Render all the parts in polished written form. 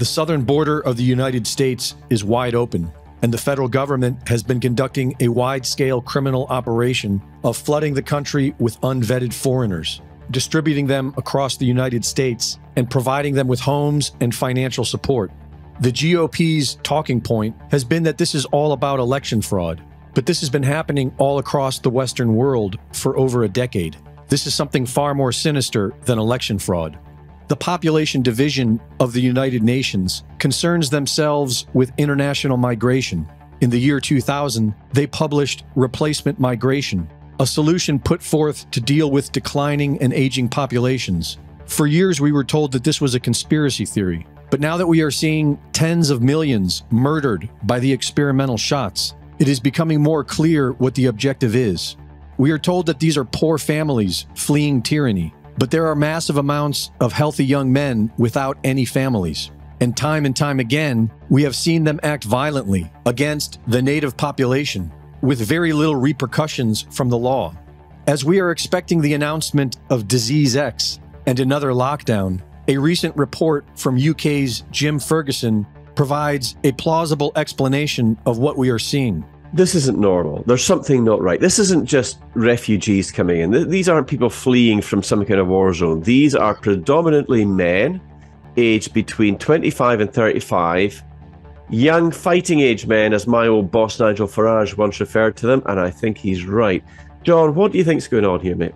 The southern border of the United States is wide open, and the federal government has been conducting a wide-scale criminal operation of flooding the country with unvetted foreigners, distributing them across the United States, and providing them with homes and financial support. The GOP's talking point has been that this is all about election fraud, but this has been happening all across the Western world for over a decade. This is something far more sinister than election fraud. The Population Division of the United Nations concerns themselves with international migration. In the year 2000, they published Replacement Migration, a solution put forth to deal with declining and aging populations. For years, we were told that this was a conspiracy theory, but now that we are seeing tens of millions murdered by the experimental shots, it is becoming more clear what the objective is. We are told that these are poor families fleeing tyranny, but there are massive amounts of healthy young men without any families. And time again, we have seen them act violently against the native population with very little repercussions from the law. As we are expecting the announcement of Disease X and another lockdown, a recent report from UK's Jim Ferguson provides a plausible explanation of what we are seeing. This isn't normal. There's something not right. This isn't just refugees coming in. These aren't people fleeing from some kind of war zone. These are predominantly men aged between 25 and 35, young fighting-age men, as my old boss Nigel Farage once referred to them, and I think he's right. John, what do you think's going on here, mate?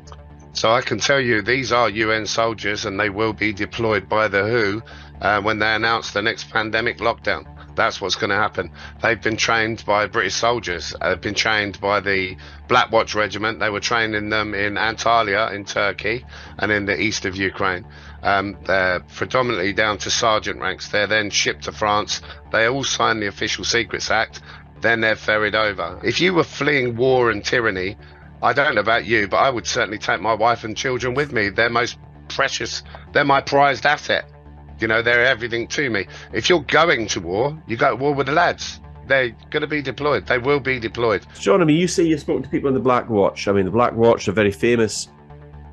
So I can tell you these are UN soldiers, and they will be deployed by the WHO when they announce the next pandemic lockdown. That's what's going to happen. They've been trained by British soldiers. They've been trained by the Black Watch Regiment. They were training them in Antalya in Turkey and in the east of Ukraine. They're predominantly down to sergeant ranks. They're then shipped to France. They all sign the Official Secrets Act. Then they're ferried over. If you were fleeing war and tyranny, I don't know about you, but I would certainly take my wife and children with me. They're most precious. They're my prized asset. You know, they're everything to me. If you're going to war, you go to war with the lads. They're going to be deployed. They will be deployed. John, I mean, you say you've spoken to people in the Black Watch. I mean, the Black Watch are very famous,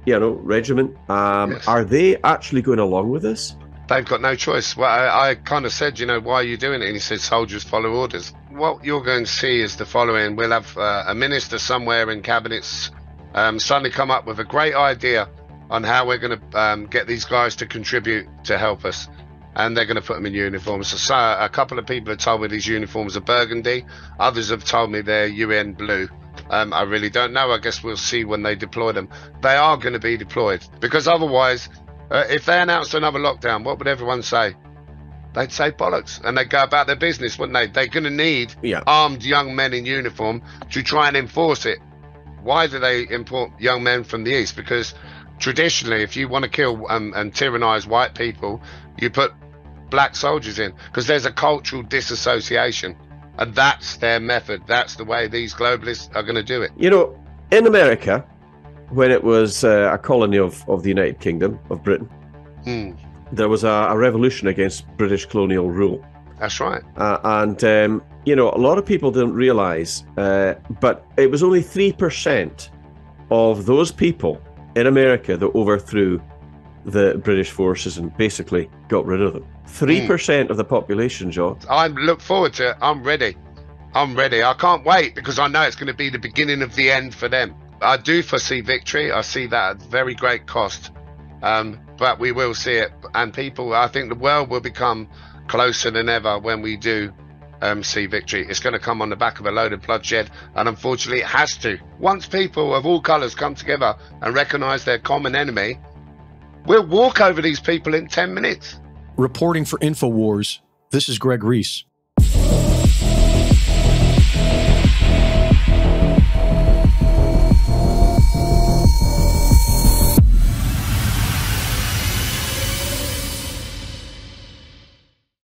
regiment. Yes. Are they actually going along with this? They've got no choice. Well, I kind of said, why are you doing it? And he said, soldiers follow orders. What you're going to see is the following. We'll have a minister somewhere in cabinets suddenly come up with a great idea on how we're going to get these guys to contribute to help us. And they're going to put them in uniforms. So a couple of people have told me these uniforms are burgundy. Others have told me they're UN blue. I really don't know. I guess we'll see when they deploy them. They are going to be deployed, because otherwise, if they announced another lockdown, what would everyone say? They'd say bollocks, and they'd go about their business, wouldn't they? They're going to need armed young men in uniform to try and enforce it. Why do they import young men from the East? Because traditionally, if you want to kill and tyrannize white people, you put black soldiers in, because there's a cultural disassociation, and that's their method. That's the way these globalists are going to do it. In America, when it was a colony of the United Kingdom of Britain, there was a revolution against British colonial rule. That's right. A lot of people didn't realise, but it was only 3% of those people in America that overthrew the British forces and basically got rid of them. 3% of the population, John. I look forward to it. I'm ready. I can't wait, because I know it's going to be the beginning of the end for them. I do foresee victory. I see that at very great cost. But we will see it. And I think the world will become closer than ever when we do see victory. It's going to come on the back of a load of bloodshed, and unfortunately it has to. Once people of all colours come together and recognise their common enemy, we'll walk over these people in 10 minutes. Reporting for InfoWars, this is Greg Reese.